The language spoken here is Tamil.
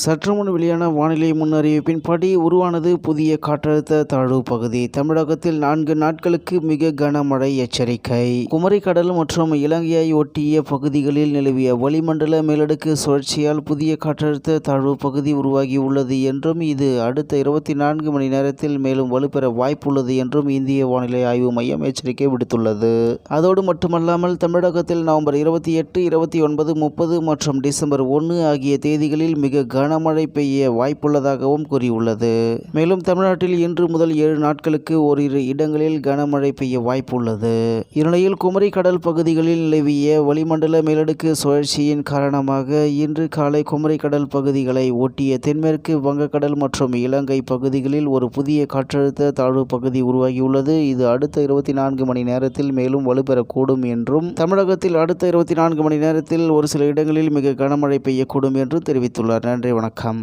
சற்று முன் வெளியான வானிலை முன்னறிவிப்பின்படி உருவானது புதிய காற்றழுத்த தாழ்வு பகுதி. தமிழகத்தில் 4 நாட்களுக்கு மிக கனமழை எச்சரிக்கை. குமரிக்கடல் மற்றும் இலங்கையை ஒட்டிய பகுதிகளில் நிலவிய வளிமண்டல மேலடுக்கு சுழற்சியால் புதிய காற்றழுத்த தாழ்வு பகுதி உருவாகியுள்ளது என்றும் இது அடுத்த 24 மணி நேரத்தில் மேலும் வலுப்பெற வாய்ப்புள்ளது என்றும் இந்திய வானிலை ஆய்வு மையம் எச்சரிக்கை விடுத்துள்ளது. அதோடு மட்டுமல்லாமல் தமிழகத்தில் நவம்பர் 28, 29, 30 மற்றும் டிசம்பர் 1 ஆகிய தேதிகளில் மிக கனமழை பெய்ய வாய்ப்புள்ளதாகவும் கூறியுள்ளது. மேலும் தமிழ்நாட்டில் இன்று முதல் 7 நாட்களுக்கு ஓரிரு இடங்களில் கனமழை பெய்ய வாய்ப்புள்ளது. இந்நிலையில் குமரி கடல் பகுதிகளில் நிலவிய வளிமண்டல மேலடுக்கு சுழற்சியின் காரணமாக இன்று காலை குமரி கடல் பகுதிகளை ஒட்டிய தென்மேற்கு வங்கக்கடல் மற்றும் இலங்கை பகுதிகளில் ஒரு புதிய காற்றழுத்த தாழ்வு பகுதி உருவாகியுள்ளது. இது அடுத்த 24 மணி நேரத்தில் மேலும் வலுப்பெறக்கூடும் என்றும் தமிழகத்தில் அடுத்த 24 மணி நேரத்தில் ஒரு சில இடங்களில் மிக கனமழை பெய்யக்கூடும் என்று தெரிவித்துள்ளார். நன்றி, வணக்கம்.